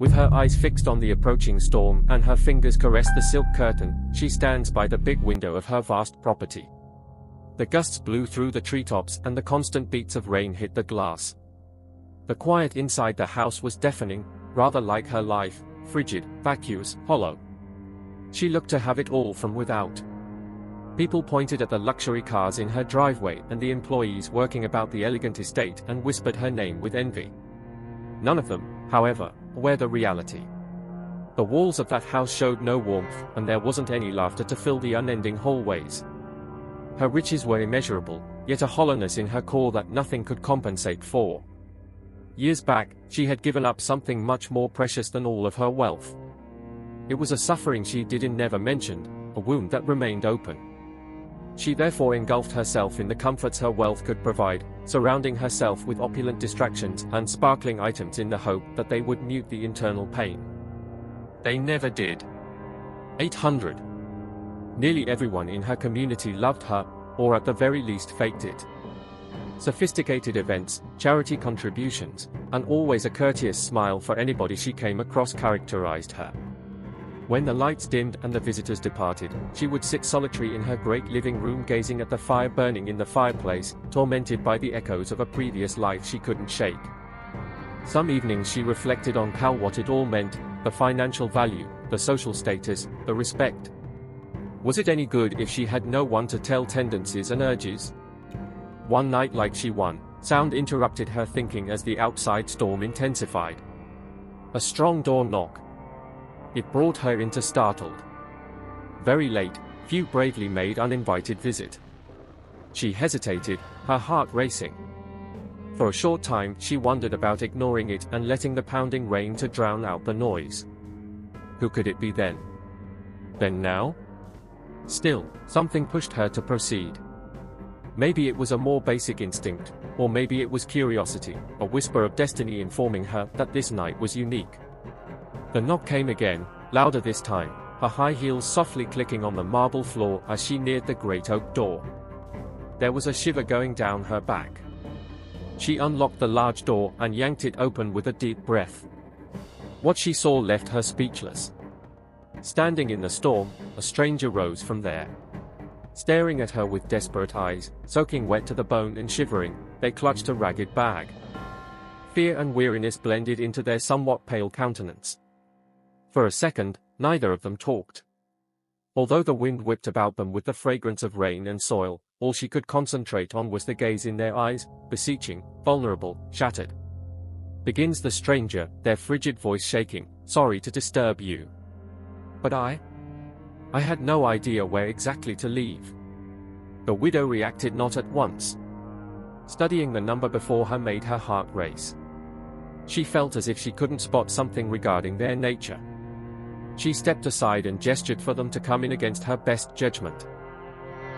With her eyes fixed on the approaching storm and her fingers caress the silk curtain, she stands by the big window of her vast property. The gusts blew through the treetops and the constant beats of rain hit the glass. The quiet inside the house was deafening, rather like her life, frigid, vacuous, hollow. She looked to have it all from without. People pointed at the luxury cars in her driveway and the employees working about the elegant estate and whispered her name with envy. None of them, however, were the reality. The walls of that house showed no warmth, and there wasn't any laughter to fill the unending hallways. Her riches were immeasurable, yet a hollowness in her core that nothing could compensate for. Years back, she had given up something much more precious than all of her wealth. It was a suffering she never mentioned, a wound that remained open. She therefore engulfed herself in the comforts her wealth could provide, surrounding herself with opulent distractions and sparkling items in the hope that they would mute the internal pain. They never did. 800. Nearly everyone in her community loved her, or at the very least faked it. Sophisticated events, charity contributions, and always a courteous smile for anybody she came across characterized her. When the lights dimmed and the visitors departed, she would sit solitary in her great living room gazing at the fire burning in the fireplace, tormented by the echoes of a previous life she couldn't shake. Some evenings she reflected on what it all meant, the financial value, the social status, the respect. Was it any good if she had no one to tell tendencies and urges? One night, like she won, sound interrupted her thinking as the outside storm intensified. A strong door knock. It brought her into startled. Very late, few bravely made uninvited visit. She hesitated, her heart racing. For a short time she wondered about ignoring it and letting the pounding rain to drown out the noise. Who could it be then? Then now? Still, something pushed her to proceed. Maybe it was a more basic instinct, or maybe it was curiosity, a whisper of destiny informing her that this night was unique. The knock came again, louder this time, her high heels softly clicking on the marble floor as she neared the great oak door. There was a shiver going down her back. She unlocked the large door and yanked it open with a deep breath. What she saw left her speechless. Standing in the storm, a stranger rose from there. Staring at her with desperate eyes, soaking wet to the bone and shivering, they clutched a ragged bag. Fear and weariness blended into their somewhat pale countenance. For a second, neither of them talked. Although the wind whipped about them with the fragrance of rain and soil, all she could concentrate on was the gaze in their eyes, beseeching, vulnerable, shattered. Begins the stranger, their frigid voice shaking, "Sorry to disturb you. But I had no idea where exactly to leave." The widow reacted not at once. Studying the number before her made her heart race. She felt as if she couldn't spot something regarding their nature. She stepped aside and gestured for them to come in against her best judgment.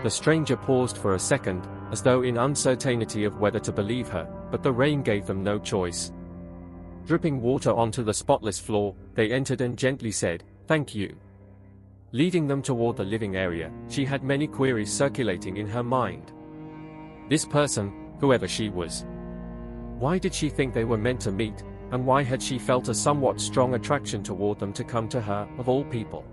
The stranger paused for a second, as though in uncertainty of whether to believe her, but the rain gave them no choice. Dripping water onto the spotless floor, they entered and gently said, "Thank you." Leading them toward the living area, she had many queries circulating in her mind. This person, whoever she was. Why did she think they were meant to meet, and why had she felt a somewhat strong attraction toward them to come to her, of all people?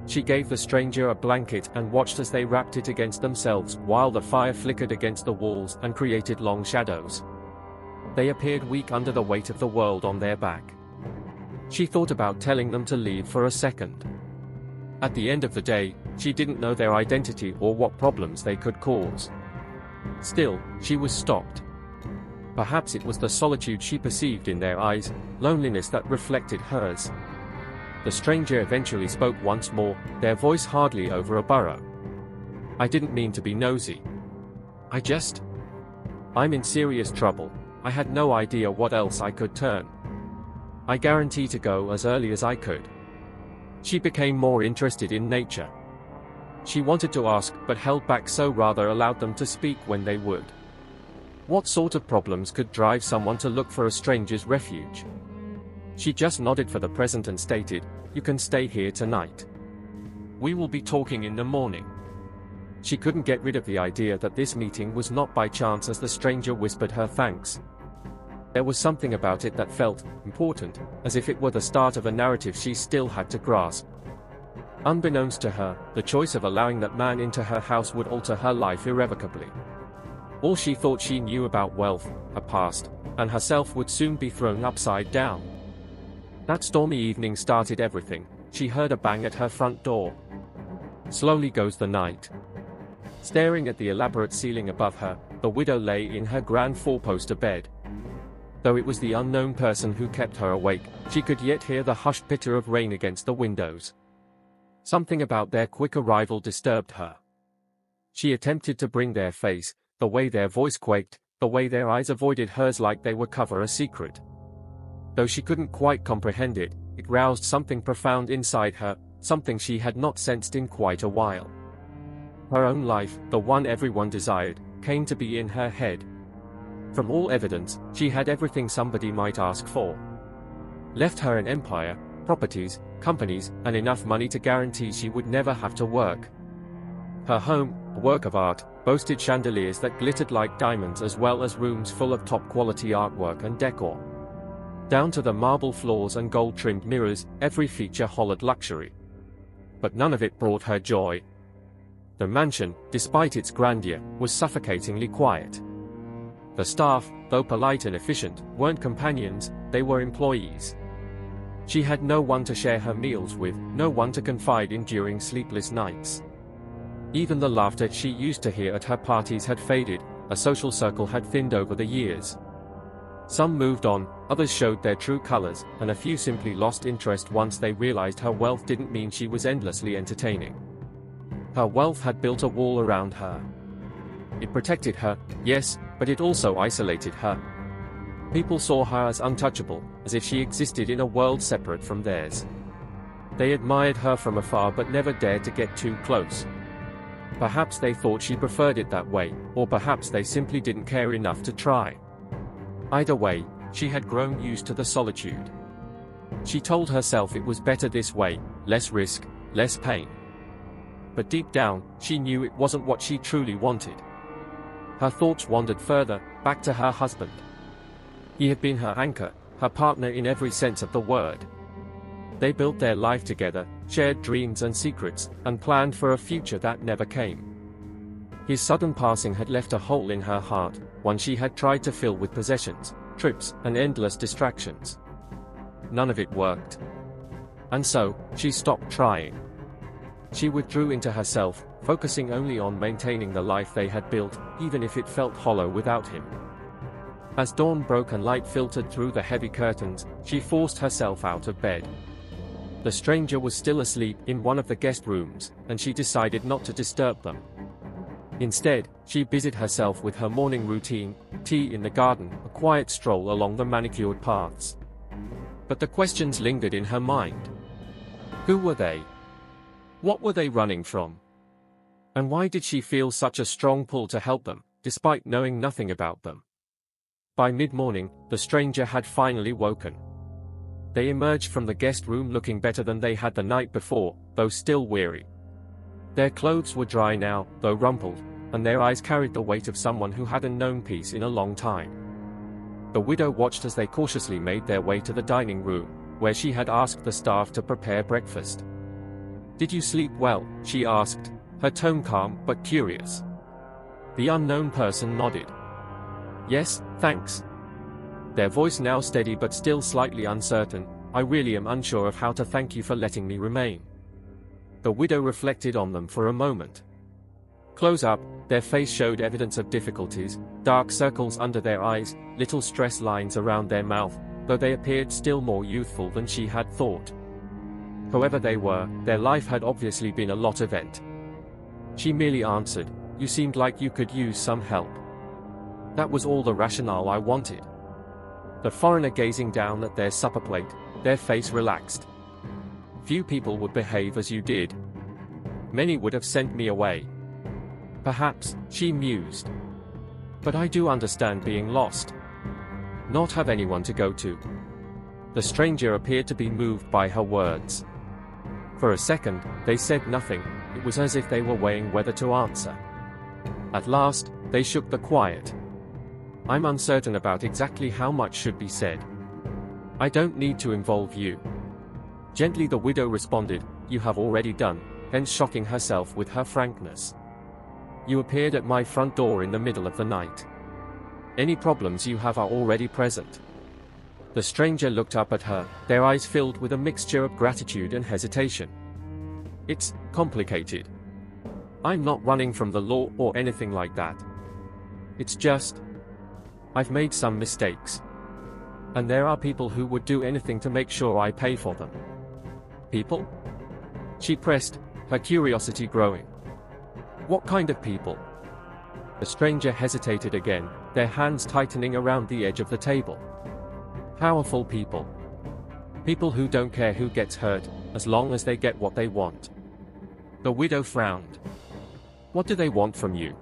She gave the stranger a blanket and watched as they wrapped it against themselves while the fire flickered against the walls and created long shadows. They appeared weak under the weight of the world on their back. She thought about telling them to leave for a second. At the end of the day, she didn't know their identity or what problems they could cause. Still, she was stopped. Perhaps it was the solitude she perceived in their eyes, loneliness that reflected hers. The stranger eventually spoke once more, their voice hardly over a burrow. "I didn't mean to be nosy. I'm in serious trouble. I had no idea what else I could turn. I guarantee to go as early as I could." She became more interested in nature. She wanted to ask, but held back, so rather allowed them to speak when they would. What sort of problems could drive someone to look for a stranger's refuge? She just nodded for the present and stated, "You can stay here tonight. We will be talking in the morning." She couldn't get rid of the idea that this meeting was not by chance as the stranger whispered her thanks. There was something about it that felt important, as if it were the start of a narrative she still had to grasp. Unbeknownst to her, the choice of allowing that man into her house would alter her life irrevocably. All she thought she knew about wealth, her past, and herself would soon be thrown upside down. That stormy evening started everything. She heard a bang at her front door. Slowly goes the night. Staring at the elaborate ceiling above her, the widow lay in her grand four-poster bed. Though it was the unknown person who kept her awake, she could yet hear the hushed pitter of rain against the windows. Something about their quick arrival disturbed her. She attempted to bring their face, the way their voice quaked, the way their eyes avoided hers like they would cover a secret. Though she couldn't quite comprehend it, it roused something profound inside her, something she had not sensed in quite a while. Her own life, the one everyone desired, came to be in her head. From all evidence, she had everything somebody might ask for. Left her an empire, properties, companies, and enough money to guarantee she would never have to work. Her home, a work of art, boasted chandeliers that glittered like diamonds as well as rooms full of top-quality artwork and decor. Down to the marble floors and gold-trimmed mirrors, every feature hollered luxury. But none of it brought her joy. The mansion, despite its grandeur, was suffocatingly quiet. The staff, though polite and efficient, weren't companions, they were employees. She had no one to share her meals with, no one to confide in during sleepless nights. Even the laughter she used to hear at her parties had faded, a social circle had thinned over the years. Some moved on, others showed their true colors, and a few simply lost interest once they realized her wealth didn't mean she was endlessly entertaining. Her wealth had built a wall around her. It protected her, yes, but it also isolated her. People saw her as untouchable, as if she existed in a world separate from theirs. They admired her from afar but never dared to get too close. Perhaps they thought she preferred it that way, or perhaps they simply didn't care enough to try. Either way, she had grown used to the solitude. She told herself it was better this way, less risk, less pain. But deep down, she knew it wasn't what she truly wanted. Her thoughts wandered further, back to her husband. He had been her anchor, her partner in every sense of the word. They built their life together, shared dreams and secrets, and planned for a future that never came. His sudden passing had left a hole in her heart, one she had tried to fill with possessions, trips, and endless distractions. None of it worked. And so, she stopped trying. She withdrew into herself, focusing only on maintaining the life they had built, even if it felt hollow without him. As dawn broke and light filtered through the heavy curtains, she forced herself out of bed. The stranger was still asleep in one of the guest rooms, and she decided not to disturb them. Instead, she busied herself with her morning routine, tea in the garden, a quiet stroll along the manicured paths. But the questions lingered in her mind. Who were they? What were they running from? And why did she feel such a strong pull to help them, despite knowing nothing about them? By mid-morning, the stranger had finally woken. They emerged from the guest room looking better than they had the night before, though still weary. Their clothes were dry now, though rumpled, and their eyes carried the weight of someone who hadn't known peace in a long time. The widow watched as they cautiously made their way to the dining room, where she had asked the staff to prepare breakfast. "Did you sleep well?" she asked, her tone calm but curious. The unknown person nodded. "Yes, thanks." Their voice now steady but still slightly uncertain. "I really am unsure of how to thank you for letting me remain." The widow reflected on them for a moment. Close up, their face showed evidence of difficulties, dark circles under their eyes, little stress lines around their mouth, though they appeared still more youthful than she had thought. Whoever they were, their life had obviously been a lot event. She merely answered, "You seemed like you could use some help." That was all the rationale I wanted. The foreigner gazing down at their supper plate, their face relaxed. "Few people would behave as you did. Many would have sent me away." "Perhaps," she mused. "But I do understand being lost. Not have anyone to go to." The stranger appeared to be moved by her words. For a second, they said nothing. It was as if they were weighing whether to answer. At last, they shook the quiet. I'm uncertain about exactly how much should be said. I don't need to involve you. Gently the widow responded, you have already done, hence shocking herself with her frankness. You appeared at my front door in the middle of the night. Any problems you have are already present. The stranger looked up at her, their eyes filled with a mixture of gratitude and hesitation. It's complicated. I'm not running from the law or anything like that. It's just, I've made some mistakes. And there are people who would do anything to make sure I pay for them. People? She pressed, her curiosity growing. What kind of people? The stranger hesitated again, their hands tightening around the edge of the table. Powerful people. People who don't care who gets hurt, as long as they get what they want. The widow frowned. What do they want from you?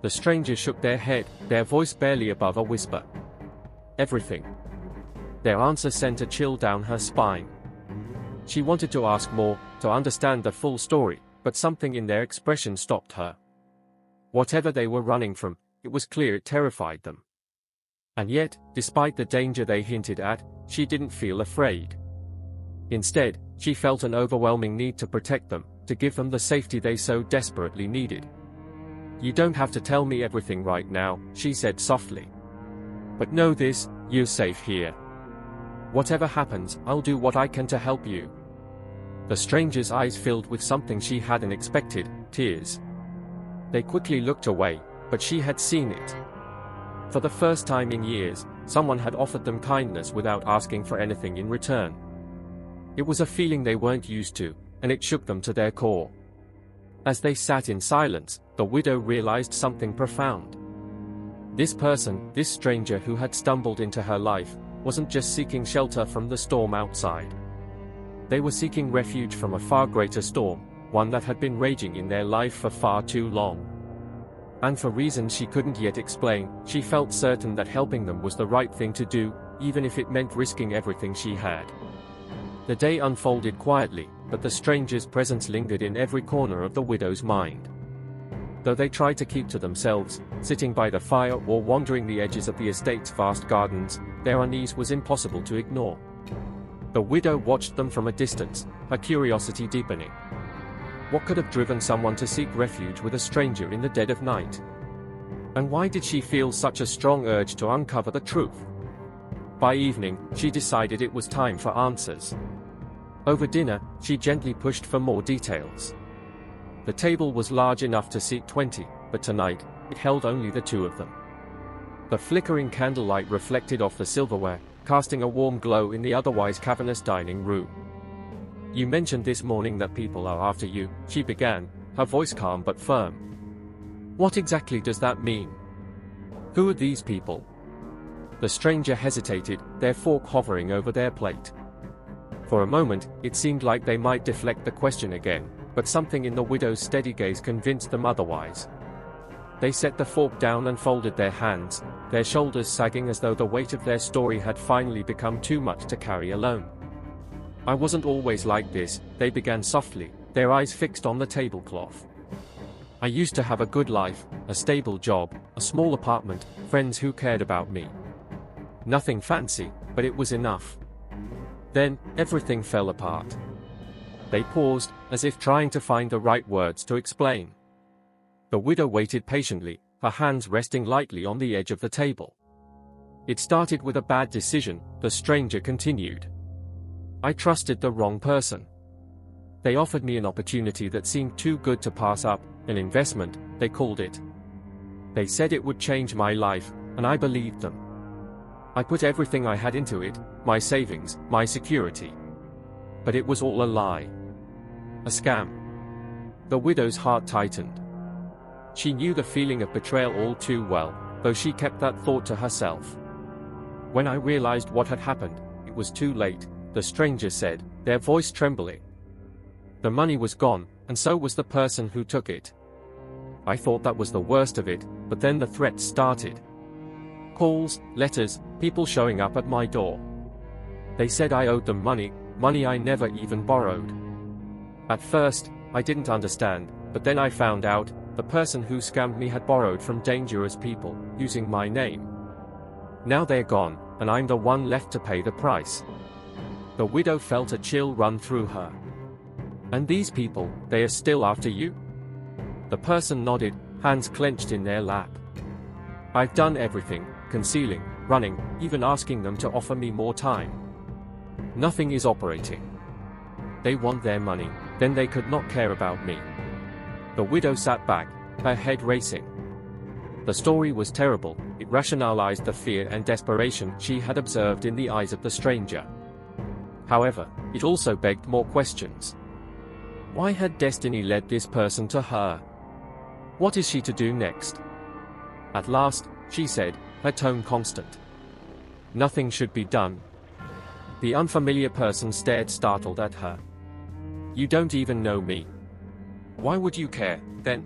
The stranger shook their head, their voice barely above a whisper. Everything. Their answer sent a chill down her spine. She wanted to ask more, to understand the full story, but something in their expression stopped her. Whatever they were running from, it was clear it terrified them. And yet, despite the danger they hinted at, she didn't feel afraid. Instead, she felt an overwhelming need to protect them, to give them the safety they so desperately needed. You don't have to tell me everything right now, she said softly. But know this, you're safe here. Whatever happens, I'll do what I can to help you. The stranger's eyes filled with something she hadn't expected, tears. They quickly looked away, but she had seen it. For the first time in years, someone had offered them kindness without asking for anything in return. It was a feeling they weren't used to, and it shook them to their core. As they sat in silence, the widow realized something profound. This person, this stranger who had stumbled into her life, wasn't just seeking shelter from the storm outside. They were seeking refuge from a far greater storm, one that had been raging in their life for far too long. And for reasons she couldn't yet explain, she felt certain that helping them was the right thing to do, even if it meant risking everything she had. The day unfolded quietly, but the stranger's presence lingered in every corner of the widow's mind. Though they tried to keep to themselves, sitting by the fire or wandering the edges of the estate's vast gardens, their unease was impossible to ignore. The widow watched them from a distance, her curiosity deepening. What could have driven someone to seek refuge with a stranger in the dead of night? And why did she feel such a strong urge to uncover the truth? By evening, she decided it was time for answers. Over dinner, she gently pushed for more details. The table was large enough to seat 20, but tonight, it held only the two of them. The flickering candlelight reflected off the silverware, casting a warm glow in the otherwise cavernous dining room. You mentioned this morning that people are after you, she began, her voice calm but firm. What exactly does that mean? Who are these people? The stranger hesitated, their fork hovering over their plate. For a moment, it seemed like they might deflect the question again, but something in the widow's steady gaze convinced them otherwise. They set the fork down and folded their hands, their shoulders sagging as though the weight of their story had finally become too much to carry alone. I wasn't always like this, they began softly, their eyes fixed on the tablecloth. I used to have a good life, a stable job, a small apartment, friends who cared about me. Nothing fancy, but it was enough. Then, everything fell apart. They paused, as if trying to find the right words to explain. The widow waited patiently, her hands resting lightly on the edge of the table. It started with a bad decision, the stranger continued. I trusted the wrong person. They offered me an opportunity that seemed too good to pass up, an investment, they called it. They said it would change my life, and I believed them. I put everything I had into it, my savings, my security. But it was all a lie. A scam. The widow's heart tightened. She knew the feeling of betrayal all too well, though she kept that thought to herself. When I realized what had happened, it was too late, the stranger said, their voice trembling. The money was gone, and so was the person who took it. I thought that was the worst of it, but then the threats started. Calls, letters, people showing up at my door. They said I owed them money I never even borrowed. At first, I didn't understand, but then I found out, The person who scammed me had borrowed from dangerous people, using my name. Now they're gone, and I'm the one left to pay the price. The widow felt a chill run through her. And these people, they are still after you? The person nodded, hands clenched in their lap. I've done everything, concealing, running, even asking them to offer me more time. Nothing is operating. They want their money, then they could not care about me. The widow sat back, her head racing. The story was terrible, it rationalized the fear and desperation she had observed in the eyes of the stranger. However, it also begged more questions. Why had destiny led this person to her? What is she to do next? At last, she said, her tone constant. Nothing should be done. The unfamiliar person stared startled at her. You don't even know me. Why would you care, then?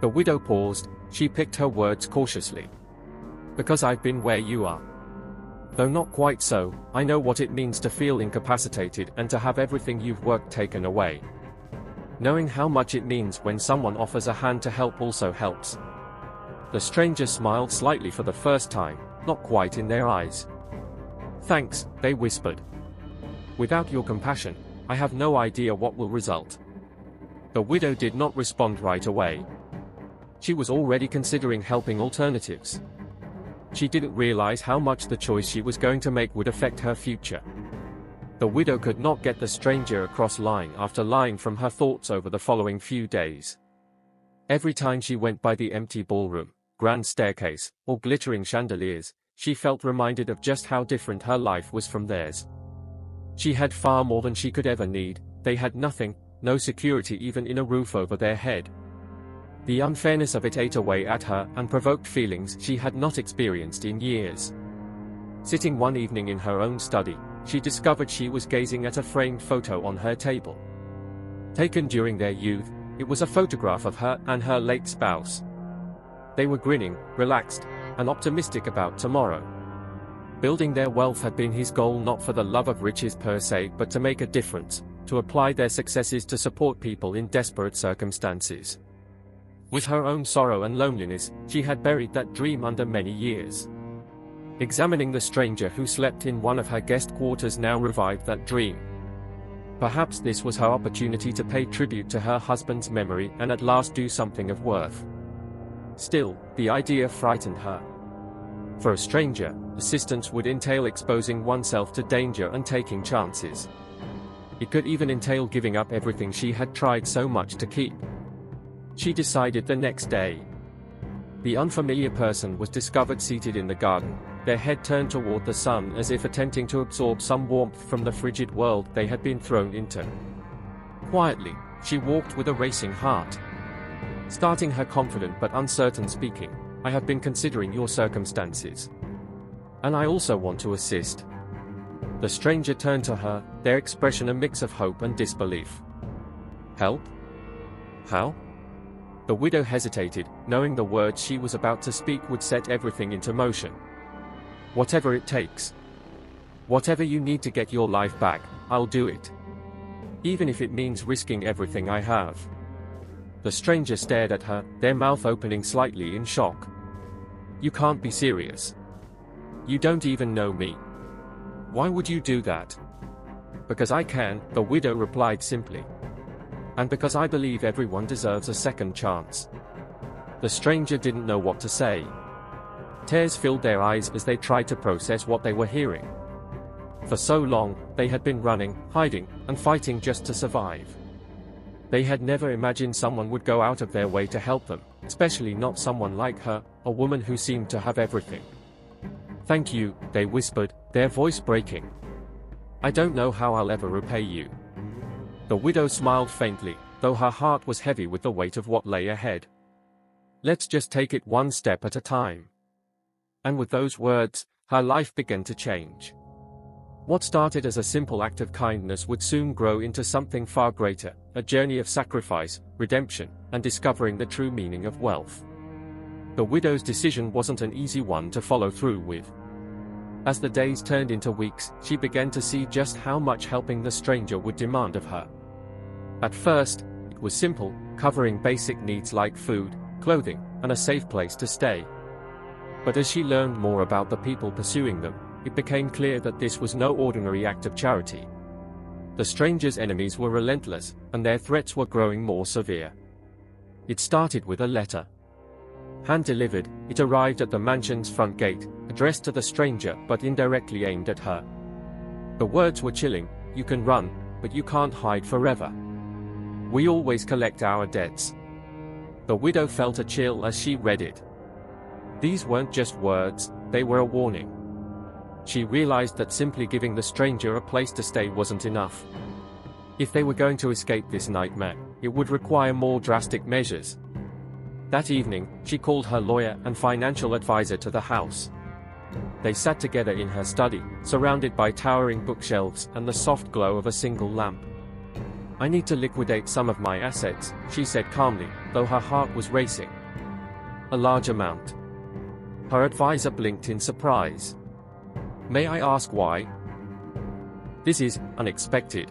The widow paused, she picked her words cautiously. Because I've been where you are. Though not quite so, I know what it means to feel incapacitated and to have everything you've worked taken away. Knowing how much it means when someone offers a hand to help also helps. The stranger smiled slightly for the first time, not quite in their eyes. Thanks, they whispered. Without your compassion, I have no idea what will result. The widow did not respond right away. She was already considering helping alternatives. She didn't realize how much the choice she was going to make would affect her future. The widow could not get the stranger across line after line from her thoughts over the following few days. Every time she went by the empty ballroom, grand staircase, or glittering chandeliers, she felt reminded of just how different her life was from theirs. She had far more than she could ever need, they had nothing, no security even in a roof over their head. The unfairness of it ate away at her and provoked feelings she had not experienced in years. Sitting one evening in her own study, she discovered she was gazing at a framed photo on her table. Taken during their youth, it was a photograph of her and her late spouse. They were grinning, relaxed, and optimistic about tomorrow. Building their wealth had been his goal, not for the love of riches per se, but to make a difference, to apply their successes to support people in desperate circumstances. With her own sorrow and loneliness, she had buried that dream under many years. Examining the stranger who slept in one of her guest quarters now revived that dream. Perhaps this was her opportunity to pay tribute to her husband's memory and at last do something of worth. Still, the idea frightened her. For a stranger, assistance would entail exposing oneself to danger and taking chances. It could even entail giving up everything she had tried so much to keep. She decided the next day. The unfamiliar person was discovered seated in the garden, their head turned toward the sun as if attempting to absorb some warmth from the frigid world they had been thrown into. Quietly, she walked with a racing heart. Starting her confident but uncertain speaking, I have been considering your circumstances. And I also want to assist. The stranger turned to her, their expression a mix of hope and disbelief. Help? How? The widow hesitated, knowing the words she was about to speak would set everything into motion. Whatever it takes. Whatever you need to get your life back, I'll do it. Even if it means risking everything I have. The stranger stared at her, their mouth opening slightly in shock. You can't be serious. You don't even know me. Why would you do that? Because I can, the widow replied simply. And because I believe everyone deserves a second chance. The stranger didn't know what to say. Tears filled their eyes as they tried to process what they were hearing. For so long, they had been running, hiding, and fighting just to survive. They had never imagined someone would go out of their way to help them, especially not someone like her, a woman who seemed to have everything. Thank you, they whispered, their voice breaking. I don't know how I'll ever repay you. The widow smiled faintly, though her heart was heavy with the weight of what lay ahead. Let's just take it one step at a time. And with those words, her life began to change. What started as a simple act of kindness would soon grow into something far greater, a journey of sacrifice, redemption, and discovering the true meaning of wealth. The widow's decision wasn't an easy one to follow through with. As the days turned into weeks, she began to see just how much helping the stranger would demand of her. At first, it debt was simple, covering basic needs like food, clothing, and a safe place to stay. But as she learned more about the people pursuing them, it became clear that this was no ordinary act of charity. The stranger's enemies were relentless, and their threats were growing more severe. It started with a letter. Hand-delivered, it arrived at the mansion's front gate, addressed to the stranger but indirectly aimed at her. The words were chilling: "You can run, but you can't hide forever. We always collect our debts." The widow felt a chill as she read it. These weren't just words, they were a warning. She realized that simply giving the stranger a place to stay wasn't enough. If they were going to escape this nightmare, it would require more drastic measures. That evening, she called her lawyer and financial advisor to the house. They sat together in her study, surrounded by towering bookshelves and the soft glow of a single lamp. "I need to liquidate some of my assets," she said calmly, though her heart was racing. "A large amount." Her advisor blinked in surprise. "May I ask why?" "This is unexpected."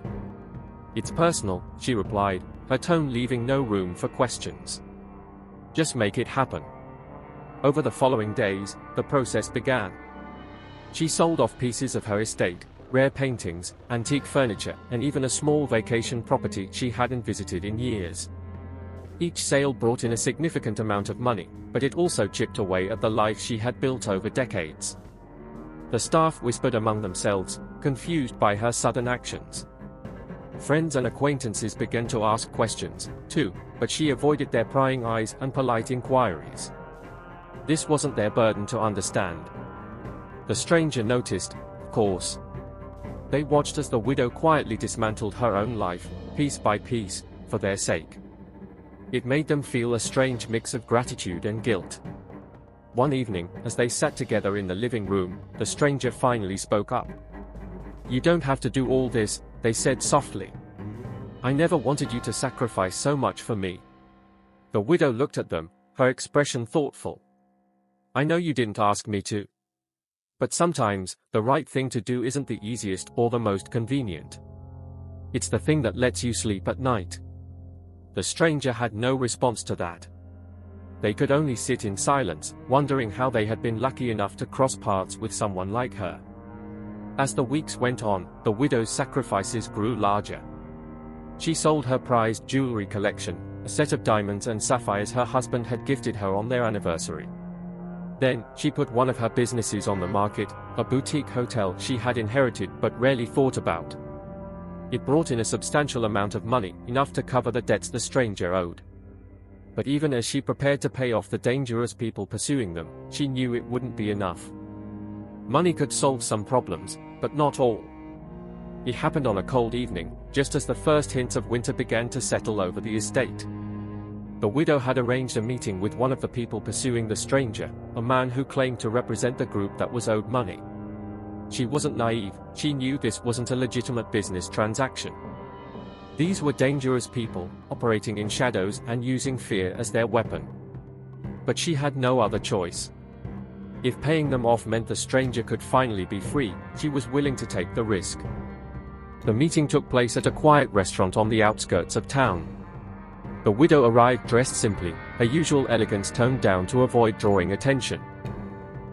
"It's personal," she replied, her tone leaving no room for questions. "Just make it happen." Over the following days, the process began. She sold off pieces of her estate, rare paintings, antique furniture, and even a small vacation property she hadn't visited in years. Each sale brought in a significant amount of money, but it also chipped away at the life she had built over decades. The staff whispered among themselves, confused by her sudden actions. Friends and acquaintances began to ask questions, too, but she avoided their prying eyes and polite inquiries. This wasn't their burden to understand. The stranger noticed, of course. They watched as the widow quietly dismantled her own life, piece by piece, for their sake. It made them feel a strange mix of gratitude and guilt. One evening, as they sat together in the living room, the stranger finally spoke up. "You don't have to do all this," they said softly. "I never wanted you to sacrifice so much for me." The widow looked at them, her expression thoughtful. "I know you didn't ask me to. But sometimes, the right thing to do isn't the easiest or the most convenient. It's the thing that lets you sleep at night." The stranger had no response to that. They could only sit in silence, wondering how they had been lucky enough to cross paths with someone like her. As the weeks went on, the widow's sacrifices grew larger. She sold her prized jewelry collection, a set of diamonds and sapphires her husband had gifted her on their anniversary. Then, she put one of her businesses on the market, a boutique hotel she had inherited but rarely thought about. It brought in a substantial amount of money, enough to cover the debts the stranger owed. But even as she prepared to pay off the dangerous people pursuing them, she knew it wouldn't be enough. Money could solve some problems, but not all. It happened on a cold evening, just as the first hints of winter began to settle over the estate. The widow had arranged a meeting with one of the people pursuing the stranger, a man who claimed to represent the group that was owed money. She wasn't naive, she knew this wasn't a legitimate business transaction. These were dangerous people, operating in shadows and using fear as their weapon. But she had no other choice. If paying them off meant the stranger could finally be free, she was willing to take the risk. The meeting took place at a quiet restaurant on the outskirts of town. The widow arrived dressed simply, her usual elegance toned down to avoid drawing attention.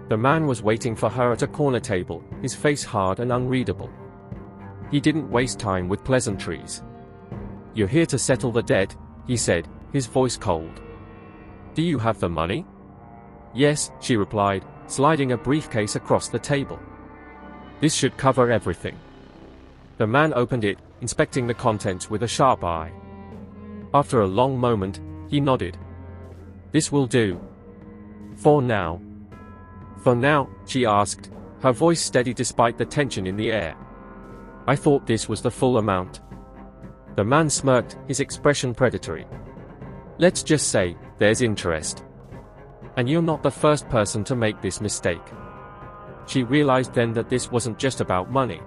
The man was waiting for her at a corner table, his face hard and unreadable. He didn't waste time with pleasantries. "You're here to settle the debt," he said, his voice cold. "Do you have the money?" "Yes," she replied, sliding a briefcase across the table. "This should cover everything." The man opened it, inspecting the contents with a sharp eye. After a long moment, he nodded. "This will do. For now." "For now?" she asked, her voice steady despite the tension in the air. "I thought this was the full amount." The man smirked, his expression predatory. "Let's just say, there's interest. And you're not the first person to make this mistake." She realized then that this wasn't just about money.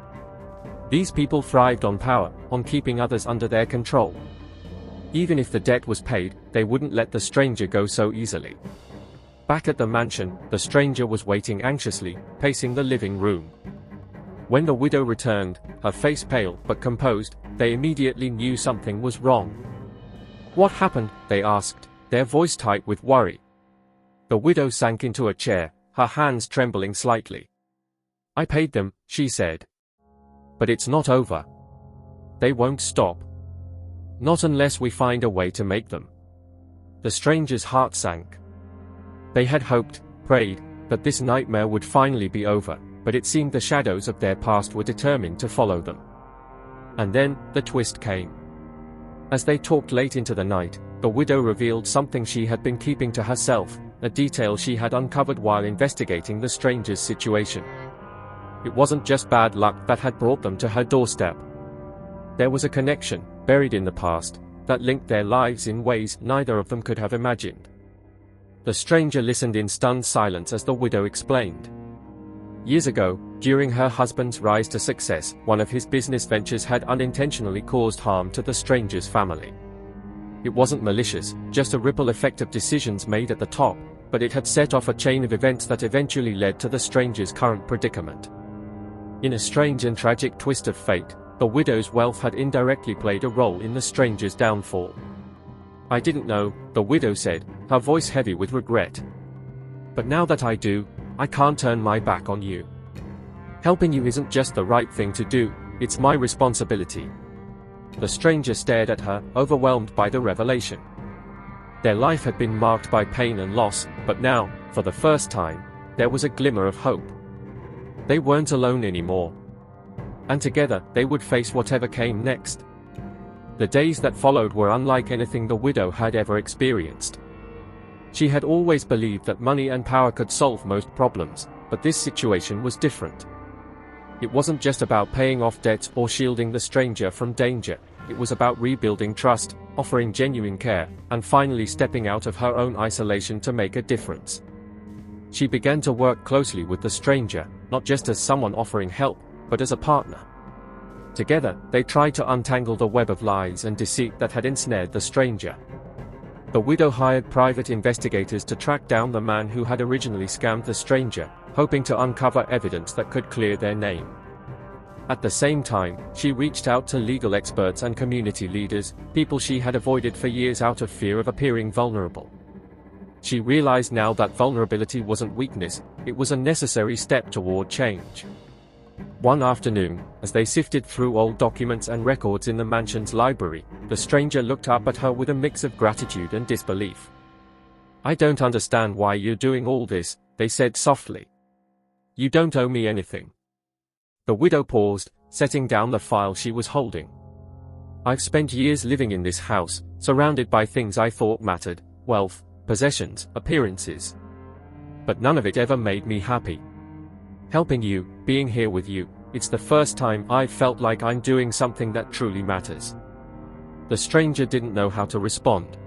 These people thrived on power, on keeping others under their control. Even if the debt was paid, they wouldn't let the stranger go so easily. Back at the mansion, the stranger was waiting anxiously, pacing the living room. When the widow returned, her face pale but composed, they immediately knew something was wrong. "What happened?" they asked, their voice tight with worry. The widow sank into a chair, her hands trembling slightly. "I paid them," she said. "But it's not over. They won't stop. Not unless we find a way to make them." The stranger's heart sank. They had hoped, prayed, that this nightmare would finally be over, but it seemed the shadows of their past were determined to follow them. And then, the twist came. As they talked late into the night, the widow revealed something she had been keeping to herself, a detail she had uncovered while investigating the stranger's situation. It wasn't just bad luck that had brought them to her doorstep. There was a connection, buried in the past, that linked their lives in ways neither of them could have imagined. The stranger listened in stunned silence as the widow explained. Years ago, during her husband's rise to success, one of his business ventures had unintentionally caused harm to the stranger's family. It wasn't malicious, just a ripple effect of decisions made at the top, but it had set off a chain of events that eventually led to the stranger's current predicament. In a strange and tragic twist of fate, the widow's wealth had indirectly played a role in the stranger's downfall. "I didn't know," the widow said, her voice heavy with regret. "But now that I do, I can't turn my back on you. Helping you isn't just the right thing to do, it's my responsibility." The stranger stared at her, overwhelmed by the revelation. Their life had been marked by pain and loss, but now, for the first time, there was a glimmer of hope. They weren't alone anymore. And together, they would face whatever came next. The days that followed were unlike anything the widow had ever experienced. She had always believed that money and power could solve most problems, but this situation was different. It wasn't just about paying off debts or shielding the stranger from danger, it was about rebuilding trust, offering genuine care, and finally stepping out of her own isolation to make a difference. She began to work closely with the stranger, not just as someone offering help, but as a partner. Together, they tried to untangle the web of lies and deceit that had ensnared the stranger. The widow hired private investigators to track down the man who had originally scammed the stranger, hoping to uncover evidence that could clear their name. At the same time, she reached out to legal experts and community leaders, people she had avoided for years out of fear of appearing vulnerable. She realized now that vulnerability wasn't weakness, it was a necessary step toward change. One afternoon, as they sifted through old documents and records in the mansion's library, the stranger looked up at her with a mix of gratitude and disbelief. "I don't understand why you're doing all this," they said softly. "You don't owe me anything." The widow paused, setting down the file she was holding. "I've spent years living in this house, surrounded by things I thought mattered, wealth, possessions, appearances. But none of it ever made me happy. Helping you, being here with you, it's the first time I've felt like I'm doing something that truly matters." The stranger didn't know how to respond.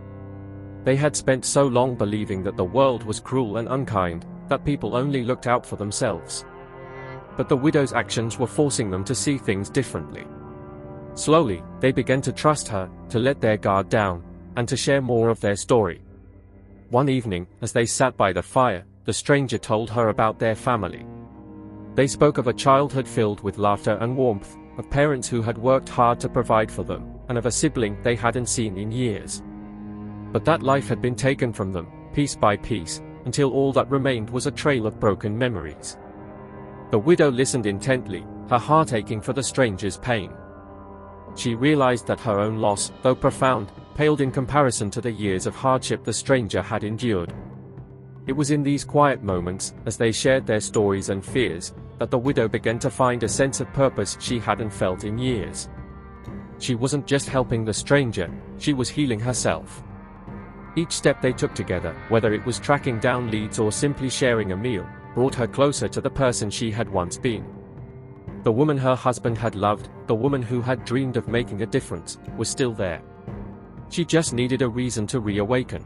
They had spent so long believing that the world was cruel and unkind, that people only looked out for themselves. But the widow's actions were forcing them to see things differently. Slowly, they began to trust her, to let their guard down, and to share more of their story. One evening, as they sat by the fire, the stranger told her about their family. They spoke of a childhood filled with laughter and warmth, of parents who had worked hard to provide for them, and of a sibling they hadn't seen in years. But that life had been taken from them, piece by piece, until all that remained was a trail of broken memories. The widow listened intently, her heart aching for the stranger's pain. She realized that her own loss, though profound, paled in comparison to the years of hardship the stranger had endured. It was in these quiet moments, as they shared their stories and fears, that the widow began to find a sense of purpose she hadn't felt in years. She wasn't just helping the stranger, she was healing herself. Each step they took together, whether it was tracking down leads or simply sharing a meal, brought her closer to the person she had once been. The woman her husband had loved, the woman who had dreamed of making a difference, was still there. She just needed a reason to reawaken.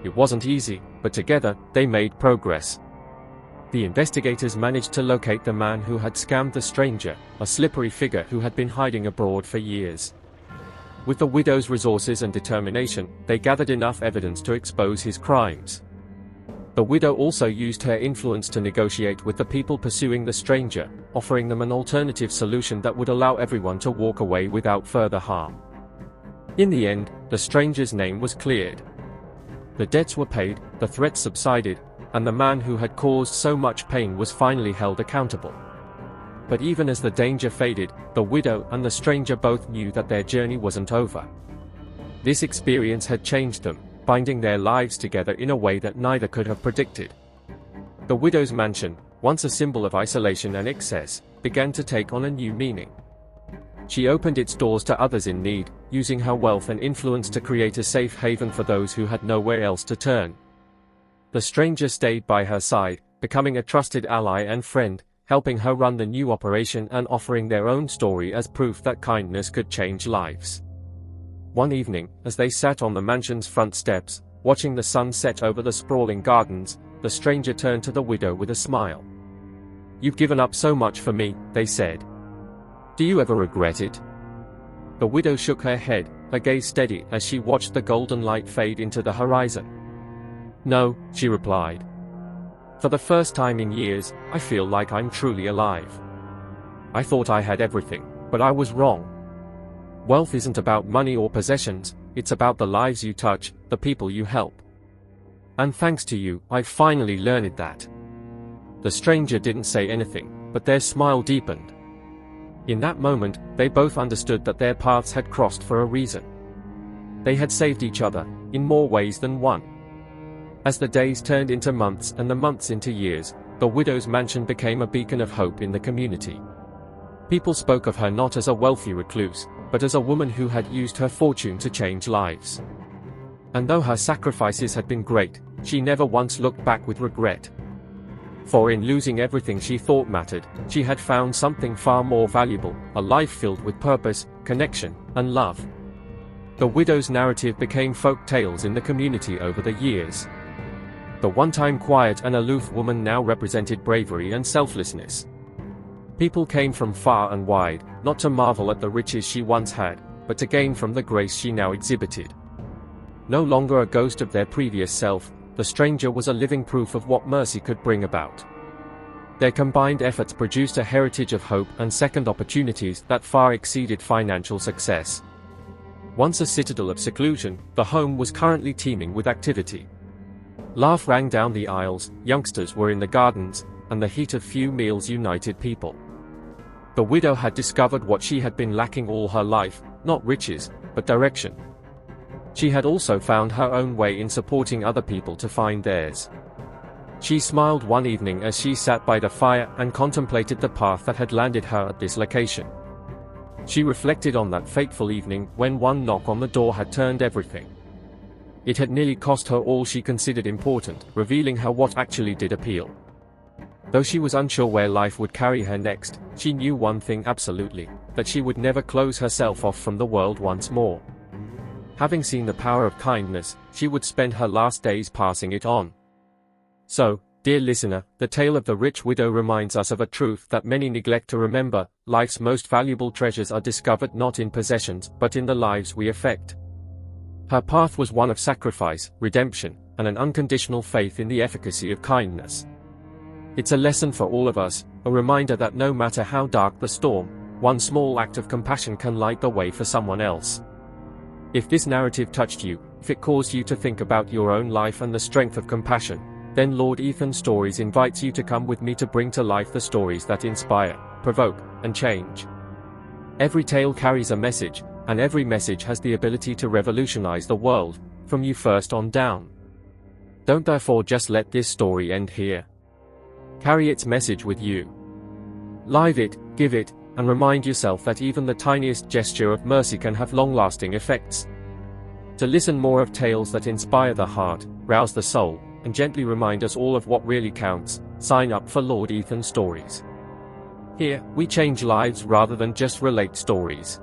It wasn't easy, but together, they made progress. The investigators managed to locate the man who had scammed the stranger, a slippery figure who had been hiding abroad for years. With the widow's resources and determination, they gathered enough evidence to expose his crimes. The widow also used her influence to negotiate with the people pursuing the stranger, offering them an alternative solution that would allow everyone to walk away without further harm. In the end, the stranger's name was cleared. The debts were paid, the threats subsided, and the man who had caused so much pain was finally held accountable. But even as the danger faded, the widow and the stranger both knew that their journey wasn't over. This experience had changed them, binding their lives together in a way that neither could have predicted. The widow's mansion, once a symbol of isolation and excess, began to take on a new meaning. She opened its doors to others in need, using her wealth and influence to create a safe haven for those who had nowhere else to turn. The stranger stayed by her side, becoming a trusted ally and friend, helping her run the new operation and offering their own story as proof that kindness could change lives. One evening, as they sat on the mansion's front steps, watching the sun set over the sprawling gardens, the stranger turned to the widow with a smile. "You've given up so much for me," they said. "Do you ever regret it?" The widow shook her head, her gaze steady as she watched the golden light fade into the horizon. "No," she replied. "For the first time in years, I feel like I'm truly alive. I thought I had everything, but I was wrong. Wealth isn't about money or possessions, it's about the lives you touch, the people you help. And thanks to you, I've finally learned that." The stranger didn't say anything, but their smile deepened. In that moment, they both understood that their paths had crossed for a reason. They had saved each other, in more ways than one. As the days turned into months and the months into years, the widow's mansion became a beacon of hope in the community. People spoke of her not as a wealthy recluse, but as a woman who had used her fortune to change lives. And though her sacrifices had been great, she never once looked back with regret. For in losing everything she thought mattered, she had found something far more valuable, a life filled with purpose, connection, and love. The widow's narrative became folk tales in the community over the years. The one-time quiet and aloof woman now represented bravery and selflessness. People came from far and wide, not to marvel at the riches she once had, but to gain from the grace she now exhibited. No longer a ghost of their previous self, the stranger was a living proof of what mercy could bring about. Their combined efforts produced a heritage of hope and second opportunities that far exceeded financial success. Once a citadel of seclusion, the home was currently teeming with activity. Laugh rang down the aisles, youngsters were in the gardens, and the heat of few meals united people. The widow had discovered what she had been lacking all her life, not riches, but direction. She had also found her own way in supporting other people to find theirs. She smiled one evening as she sat by the fire and contemplated the path that had landed her at this location. She reflected on that fateful evening when one knock on the door had turned everything. It had nearly cost her all she considered important, revealing her what actually did appeal. Though she was unsure where life would carry her next, she knew one thing absolutely, that she would never close herself off from the world once more. Having seen the power of kindness, she would spend her last days passing it on. So, dear listener, the tale of the rich widow reminds us of a truth that many neglect to remember: life's most valuable treasures are discovered not in possessions, but in the lives we affect. Her path was one of sacrifice, redemption, and an unconditional faith in the efficacy of kindness. It's a lesson for all of us, a reminder that no matter how dark the storm, one small act of compassion can light the way for someone else. If this narrative touched you, if it caused you to think about your own life and the strength of compassion, then Lord Ethan Stories invites you to come with me to bring to life the stories that inspire, provoke, and change. Every tale carries a message, and every message has the ability to revolutionize the world, from you first on down. Don't therefore just let this story end here. Carry its message with you. Live it, give it, and remind yourself that even the tiniest gesture of mercy can have long-lasting effects. To listen more of tales that inspire the heart, rouse the soul, and gently remind us all of what really counts, sign up for Lord Ethan Stories. Here, we change lives rather than just relate stories.